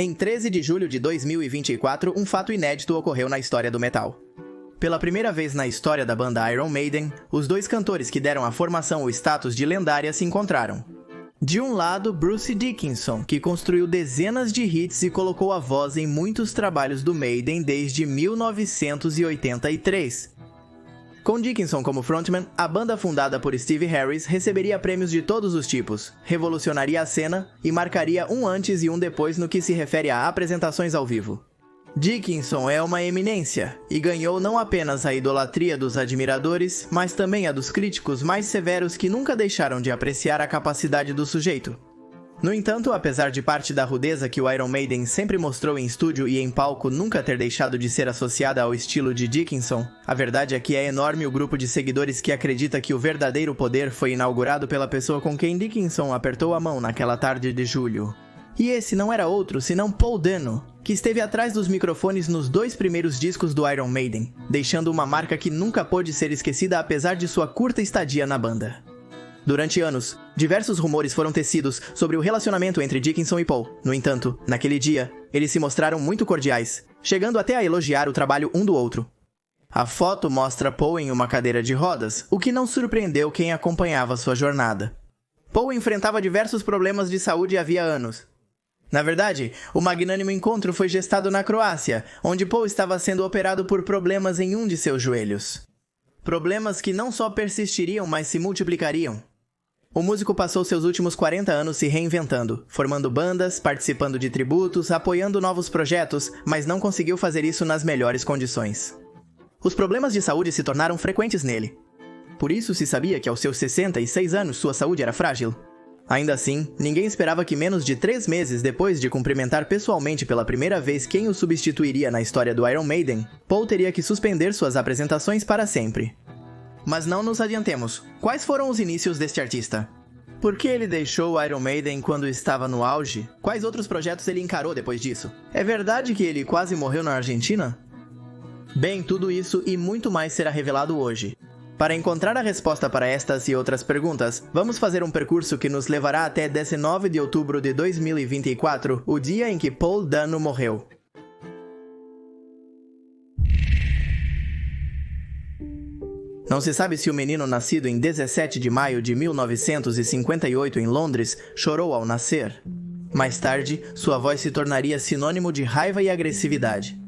Em 13 de julho de 2024, um fato inédito ocorreu na história do metal. Pela primeira vez na história da banda Iron Maiden, os dois cantores que deram à formação o status de lendária se encontraram. De um lado, Bruce Dickinson, que construiu dezenas de hits e colocou a voz em muitos trabalhos do Maiden desde 1983. Com Dickinson como frontman, a banda fundada por Steve Harris receberia prêmios de todos os tipos, revolucionaria a cena e marcaria um antes e um depois no que se refere a apresentações ao vivo. Dickinson é uma eminência e ganhou não apenas a idolatria dos admiradores, mas também a dos críticos mais severos que nunca deixaram de apreciar a capacidade do sujeito. No entanto, apesar de parte da rudeza que o Iron Maiden sempre mostrou em estúdio e em palco nunca ter deixado de ser associada ao estilo de Dickinson, a verdade é que é enorme o grupo de seguidores que acredita que o verdadeiro poder foi inaugurado pela pessoa com quem Dickinson apertou a mão naquela tarde de julho. E esse não era outro senão Paul Dano, que esteve atrás dos microfones nos 2 primeiros discos do Iron Maiden, deixando uma marca que nunca pôde ser esquecida apesar de sua curta estadia na banda. Durante anos, diversos rumores foram tecidos sobre o relacionamento entre Dickinson e Paul. No entanto, naquele dia, eles se mostraram muito cordiais, chegando até a elogiar o trabalho um do outro. A foto mostra Paul em uma cadeira de rodas, o que não surpreendeu quem acompanhava sua jornada. Paul enfrentava diversos problemas de saúde havia anos. Na verdade, o magnânimo encontro foi gestado na Croácia, onde Paul estava sendo operado por problemas em um de seus joelhos. Problemas que não só persistiriam, mas se multiplicariam. O músico passou seus últimos 40 anos se reinventando, formando bandas, participando de tributos, apoiando novos projetos, mas não conseguiu fazer isso nas melhores condições. Os problemas de saúde se tornaram frequentes nele. Por isso se sabia que aos seus 66 anos sua saúde era frágil. Ainda assim, ninguém esperava que menos de 3 meses depois de cumprimentar pessoalmente pela primeira vez quem o substituiria na história do Iron Maiden, Paul teria que suspender suas apresentações para sempre. Mas não nos adiantemos. Quais foram os inícios deste artista? Por que ele deixou o Iron Maiden quando estava no auge? Quais outros projetos ele encarou depois disso? É verdade que ele quase morreu na Argentina? Bem, tudo isso e muito mais será revelado hoje. Para encontrar a resposta para estas e outras perguntas, vamos fazer um percurso que nos levará até 19 de outubro de 2024, o dia em que Paul Dano morreu. Não se sabe se o menino nascido em 17 de maio de 1958 em Londres chorou ao nascer. Mais tarde, sua voz se tornaria sinônimo de raiva e agressividade.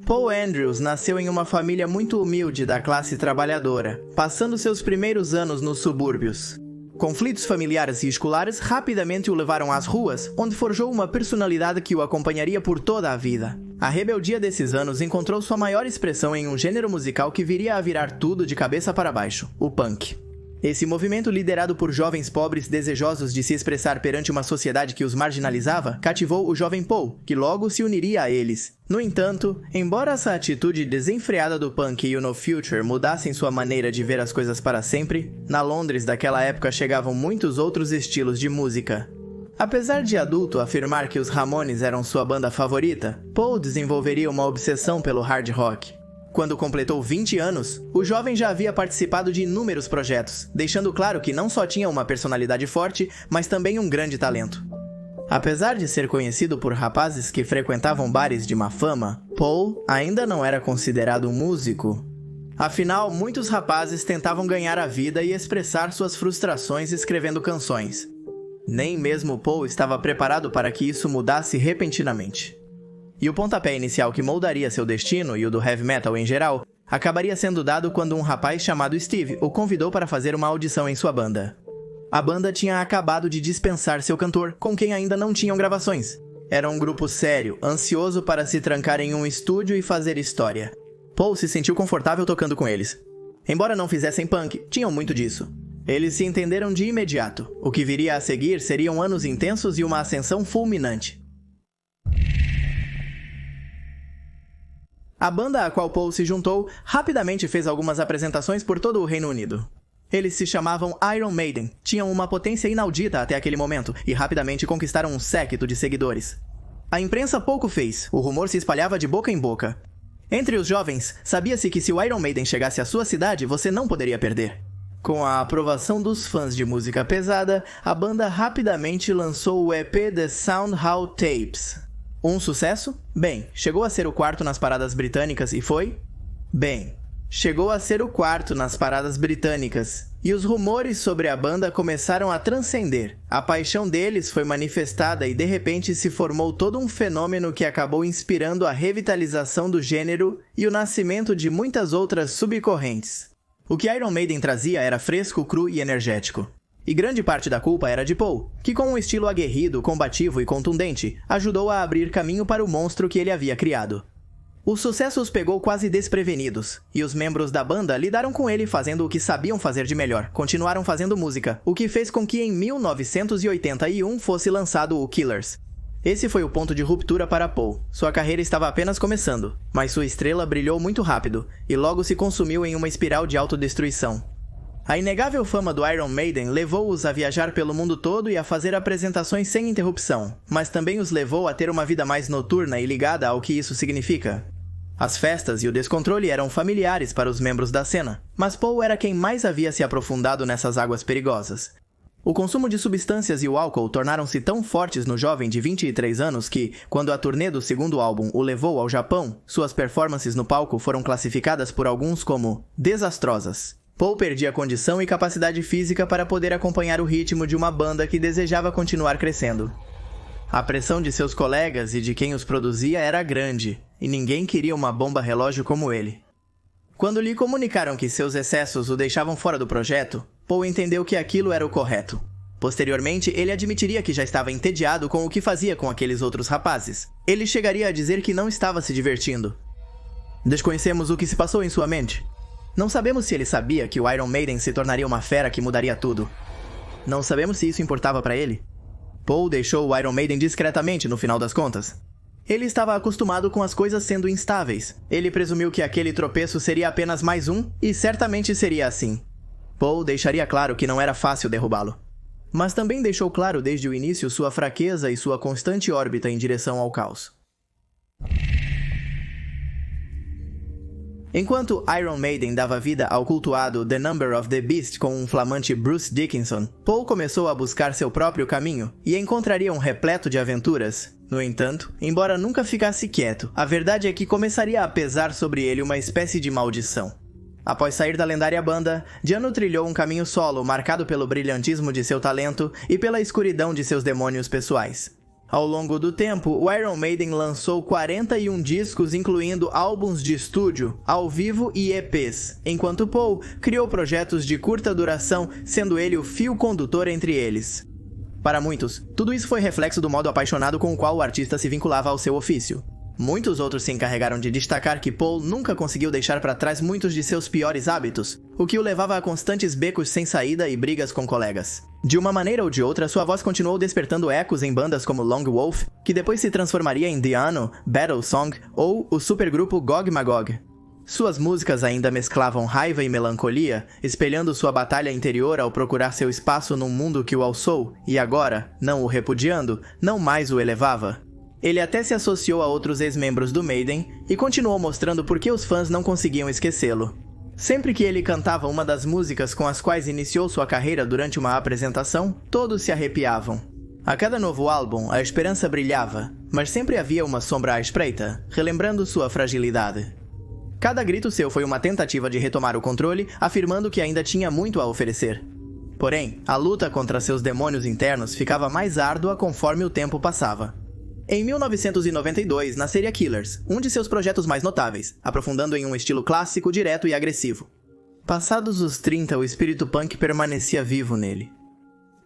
Paul Andrews nasceu em uma família muito humilde da classe trabalhadora, passando seus primeiros anos nos subúrbios. Conflitos familiares e escolares rapidamente o levaram às ruas, onde forjou uma personalidade que o acompanharia por toda a vida. A rebeldia desses anos encontrou sua maior expressão em um gênero musical que viria a virar tudo de cabeça para baixo, o punk. Esse movimento, liderado por jovens pobres desejosos de se expressar perante uma sociedade que os marginalizava, cativou o jovem Paul, que logo se uniria a eles. No entanto, embora essa atitude desenfreada do punk e o No Future mudassem sua maneira de ver as coisas para sempre, na Londres daquela época chegavam muitos outros estilos de música. Apesar de adulto afirmar que os Ramones eram sua banda favorita, Paul desenvolveria uma obsessão pelo hard rock. Quando completou 20 anos, o jovem já havia participado de inúmeros projetos, deixando claro que não só tinha uma personalidade forte, mas também um grande talento. Apesar de ser conhecido por rapazes que frequentavam bares de má fama, Paul ainda não era considerado um músico. Afinal, muitos rapazes tentavam ganhar a vida e expressar suas frustrações escrevendo canções. Nem mesmo Paul estava preparado para que isso mudasse repentinamente. E o pontapé inicial que moldaria seu destino e o do heavy metal em geral, acabaria sendo dado quando um rapaz chamado Steve o convidou para fazer uma audição em sua banda. A banda tinha acabado de dispensar seu cantor, com quem ainda não tinham gravações. Era um grupo sério, ansioso para se trancar em um estúdio e fazer história. Paul se sentiu confortável tocando com eles. Embora não fizessem punk, tinham muito disso. Eles se entenderam de imediato. O que viria a seguir seriam anos intensos e uma ascensão fulminante. A banda a qual Paul se juntou rapidamente fez algumas apresentações por todo o Reino Unido. Eles se chamavam Iron Maiden, tinham uma potência inaudita até aquele momento e rapidamente conquistaram um séquito de seguidores. A imprensa pouco fez, o rumor se espalhava de boca em boca. Entre os jovens, sabia-se que se o Iron Maiden chegasse à sua cidade, você não poderia perder. Com a aprovação dos fãs de música pesada, a banda rapidamente lançou o EP The Soundhound Tapes. Um sucesso? Bem, chegou a ser o quarto nas paradas britânicas e foi? Bem, chegou a ser o quarto nas paradas britânicas. E os rumores sobre a banda começaram a transcender. A paixão deles foi manifestada e de repente se formou todo um fenômeno que acabou inspirando a revitalização do gênero e o nascimento de muitas outras subcorrentes. O que Iron Maiden trazia era fresco, cru e energético. E grande parte da culpa era de Paul, que com um estilo aguerrido, combativo e contundente, ajudou a abrir caminho para o monstro que ele havia criado. O sucesso os pegou quase desprevenidos, e os membros da banda lidaram com ele fazendo o que sabiam fazer de melhor, continuaram fazendo música, o que fez com que em 1981 fosse lançado o Killers. Esse foi o ponto de ruptura para Paul. Sua carreira estava apenas começando, mas sua estrela brilhou muito rápido, e logo se consumiu em uma espiral de autodestruição. A inegável fama do Iron Maiden levou-os a viajar pelo mundo todo e a fazer apresentações sem interrupção, mas também os levou a ter uma vida mais noturna e ligada ao que isso significa. As festas e o descontrole eram familiares para os membros da cena, mas Paul era quem mais havia se aprofundado nessas águas perigosas. O consumo de substâncias e o álcool tornaram-se tão fortes no jovem de 23 anos que, quando a turnê do segundo álbum o levou ao Japão, suas performances no palco foram classificadas por alguns como desastrosas. Paul perdia condição e capacidade física para poder acompanhar o ritmo de uma banda que desejava continuar crescendo. A pressão de seus colegas e de quem os produzia era grande, e ninguém queria uma bomba relógio como ele. Quando lhe comunicaram que seus excessos o deixavam fora do projeto, Paul entendeu que aquilo era o correto. Posteriormente, ele admitiria que já estava entediado com o que fazia com aqueles outros rapazes. Ele chegaria a dizer que não estava se divertindo. Desconhecemos o que se passou em sua mente. Não sabemos se ele sabia que o Iron Maiden se tornaria uma fera que mudaria tudo. Não sabemos se isso importava para ele. Paul deixou o Iron Maiden discretamente no final das contas. Ele estava acostumado com as coisas sendo instáveis. Ele presumiu que aquele tropeço seria apenas mais um, e certamente seria assim. Paul deixaria claro que não era fácil derrubá-lo. Mas também deixou claro desde o início sua fraqueza e sua constante órbita em direção ao caos. Enquanto Iron Maiden dava vida ao cultuado The Number of the Beast com um flamante Bruce Dickinson, Paul começou a buscar seu próprio caminho e encontraria um repleto de aventuras. No entanto, embora nunca ficasse quieto, a verdade é que começaria a pesar sobre ele uma espécie de maldição. Após sair da lendária banda, Di'Anno trilhou um caminho solo marcado pelo brilhantismo de seu talento e pela escuridão de seus demônios pessoais. Ao longo do tempo, o Iron Maiden lançou 41 discos, incluindo álbuns de estúdio, ao vivo e EPs, enquanto Paul criou projetos de curta duração, sendo ele o fio condutor entre eles. Para muitos, tudo isso foi reflexo do modo apaixonado com o qual o artista se vinculava ao seu ofício. Muitos outros se encarregaram de destacar que Paul nunca conseguiu deixar para trás muitos de seus piores hábitos, o que o levava a constantes becos sem saída e brigas com colegas. De uma maneira ou de outra, sua voz continuou despertando ecos em bandas como Lone Wolf, que depois se transformaria em Di'Anno, Battle Song ou o supergrupo Gog Magog. Suas músicas ainda mesclavam raiva e melancolia, espelhando sua batalha interior ao procurar seu espaço num mundo que o alçou e agora, não o repudiando, não mais o elevava. Ele até se associou a outros ex-membros do Maiden e continuou mostrando por que os fãs não conseguiam esquecê-lo. Sempre que ele cantava uma das músicas com as quais iniciou sua carreira durante uma apresentação, todos se arrepiavam. A cada novo álbum, a esperança brilhava, mas sempre havia uma sombra à espreita, relembrando sua fragilidade. Cada grito seu foi uma tentativa de retomar o controle, afirmando que ainda tinha muito a oferecer. Porém, a luta contra seus demônios internos ficava mais árdua conforme o tempo passava. Em 1992, nasceria Killers, um de seus projetos mais notáveis, aprofundando em um estilo clássico, direto e agressivo. Passados os 30, o espírito punk permanecia vivo nele.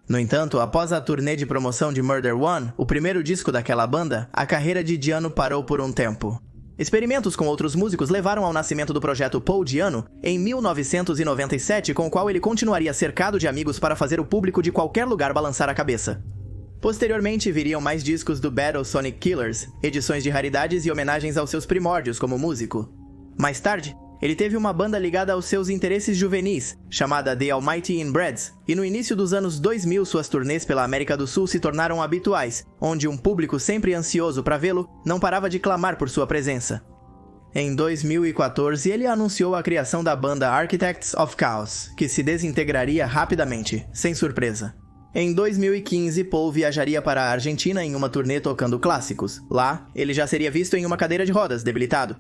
No entanto, após a turnê de promoção de Murder One, o primeiro disco daquela banda, a carreira de Di'Anno parou por um tempo. Experimentos com outros músicos levaram ao nascimento do projeto Paul Di'Anno em 1997, com o qual ele continuaria cercado de amigos para fazer o público de qualquer lugar balançar a cabeça. Posteriormente viriam mais discos do Battle Sonic Killers, edições de raridades e homenagens aos seus primórdios como músico. Mais tarde, ele teve uma banda ligada aos seus interesses juvenis, chamada The Almighty Inbreds, e no início dos anos 2000 suas turnês pela América do Sul se tornaram habituais, onde um público sempre ansioso para vê-lo não parava de clamar por sua presença. Em 2014, ele anunciou a criação da banda Architects of Chaos, que se desintegraria rapidamente, sem surpresa. Em 2015, Paul viajaria para a Argentina em uma turnê tocando clássicos. Lá, ele já seria visto em uma cadeira de rodas, debilitado.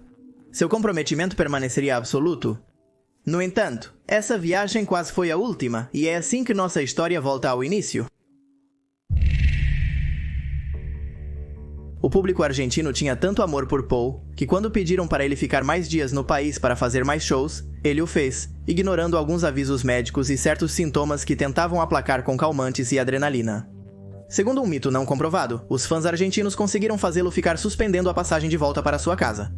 Seu comprometimento permaneceria absoluto. No entanto, essa viagem quase foi a última, e é assim que nossa história volta ao início. O público argentino tinha tanto amor por Paul, que quando pediram para ele ficar mais dias no país para fazer mais shows, ele o fez, ignorando alguns avisos médicos e certos sintomas que tentavam aplacar com calmantes e adrenalina. Segundo um mito não comprovado, os fãs argentinos conseguiram fazê-lo ficar suspendendo a passagem de volta para sua casa.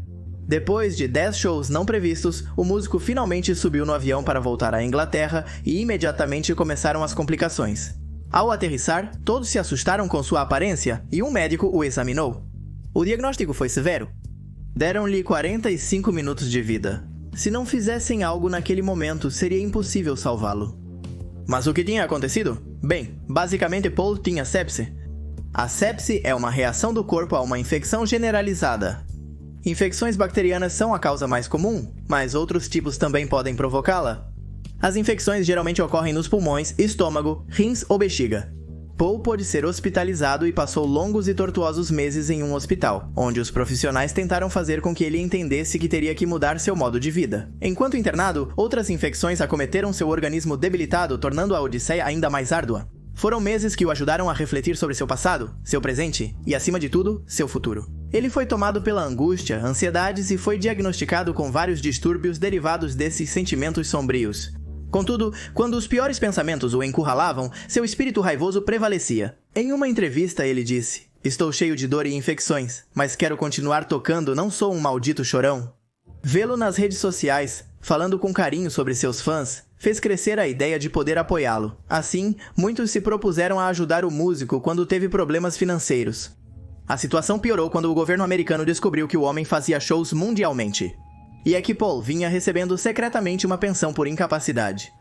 Depois de 10 shows não previstos, o músico finalmente subiu no avião para voltar à Inglaterra e imediatamente começaram as complicações. Ao aterrissar, todos se assustaram com sua aparência e um médico o examinou. O diagnóstico foi severo. Deram-lhe 45 minutos de vida. Se não fizessem algo naquele momento, seria impossível salvá-lo. Mas o que tinha acontecido? Bem, basicamente Paul tinha sepse. A sepse é uma reação do corpo a uma infecção generalizada. Infecções bacterianas são a causa mais comum, mas outros tipos também podem provocá-la. As infecções geralmente ocorrem nos pulmões, estômago, rins ou bexiga. Paul pôde ser hospitalizado e passou longos e tortuosos meses em um hospital, onde os profissionais tentaram fazer com que ele entendesse que teria que mudar seu modo de vida. Enquanto internado, outras infecções acometeram seu organismo debilitado, tornando a odisseia ainda mais árdua. Foram meses que o ajudaram a refletir sobre seu passado, seu presente e, acima de tudo, seu futuro. Ele foi tomado pela angústia, ansiedades e foi diagnosticado com vários distúrbios derivados desses sentimentos sombrios. Contudo, quando os piores pensamentos o encurralavam, seu espírito raivoso prevalecia. Em uma entrevista, ele disse: "Estou cheio de dor e infecções, mas quero continuar tocando, não sou um maldito chorão." Vê-lo nas redes sociais, falando com carinho sobre seus fãs, fez crescer a ideia de poder apoiá-lo. Assim, muitos se propuseram a ajudar o músico quando teve problemas financeiros. A situação piorou quando o governo americano descobriu que o homem fazia shows mundialmente. E é que Paul vinha recebendo secretamente uma pensão por incapacidade.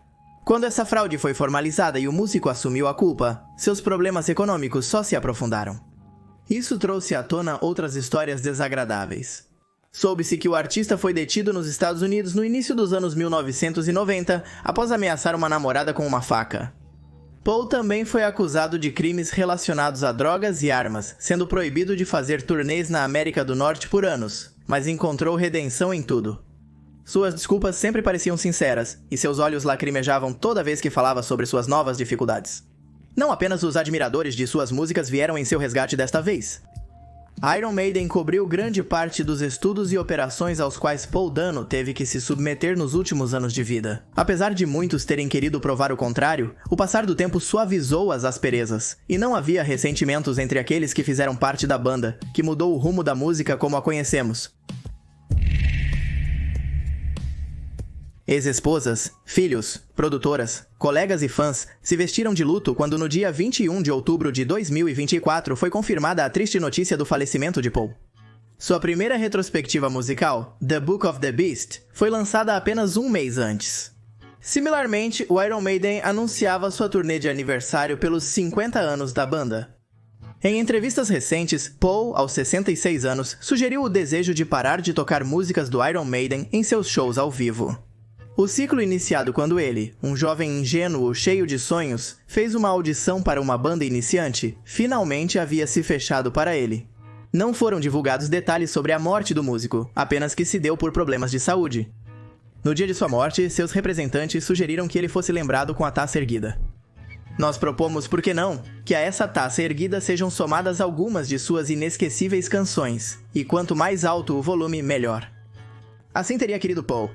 Quando essa fraude foi formalizada e o músico assumiu a culpa, seus problemas econômicos só se aprofundaram. Isso trouxe à tona outras histórias desagradáveis. Soube-se que o artista foi detido nos Estados Unidos no início dos anos 1990 após ameaçar uma namorada com uma faca. Paul também foi acusado de crimes relacionados a drogas e armas, sendo proibido de fazer turnês na América do Norte por anos, mas encontrou redenção em tudo. Suas desculpas sempre pareciam sinceras, e seus olhos lacrimejavam toda vez que falava sobre suas novas dificuldades. Não apenas os admiradores de suas músicas vieram em seu resgate desta vez. Iron Maiden cobriu grande parte dos estudos e operações aos quais Paul Dano teve que se submeter nos últimos anos de vida. Apesar de muitos terem querido provar o contrário, o passar do tempo suavizou as asperezas, e não havia ressentimentos entre aqueles que fizeram parte da banda, que mudou o rumo da música como a conhecemos. Ex-esposas, filhos, produtoras, colegas e fãs se vestiram de luto quando no dia 21 de outubro de 2024 foi confirmada a triste notícia do falecimento de Paul. Sua primeira retrospectiva musical, The Book of the Beast, foi lançada apenas um mês antes. Similarmente, o Iron Maiden anunciava sua turnê de aniversário pelos 50 anos da banda. Em entrevistas recentes, Paul, aos 66 anos, sugeriu o desejo de parar de tocar músicas do Iron Maiden em seus shows ao vivo. O ciclo iniciado quando ele, um jovem ingênuo cheio de sonhos, fez uma audição para uma banda iniciante, finalmente havia se fechado para ele. Não foram divulgados detalhes sobre a morte do músico, apenas que se deu por problemas de saúde. No dia de sua morte, seus representantes sugeriram que ele fosse lembrado com a taça erguida. Nós propomos, por que não, que a essa taça erguida sejam somadas algumas de suas inesquecíveis canções, e quanto mais alto o volume, melhor. Assim teria querido Paul.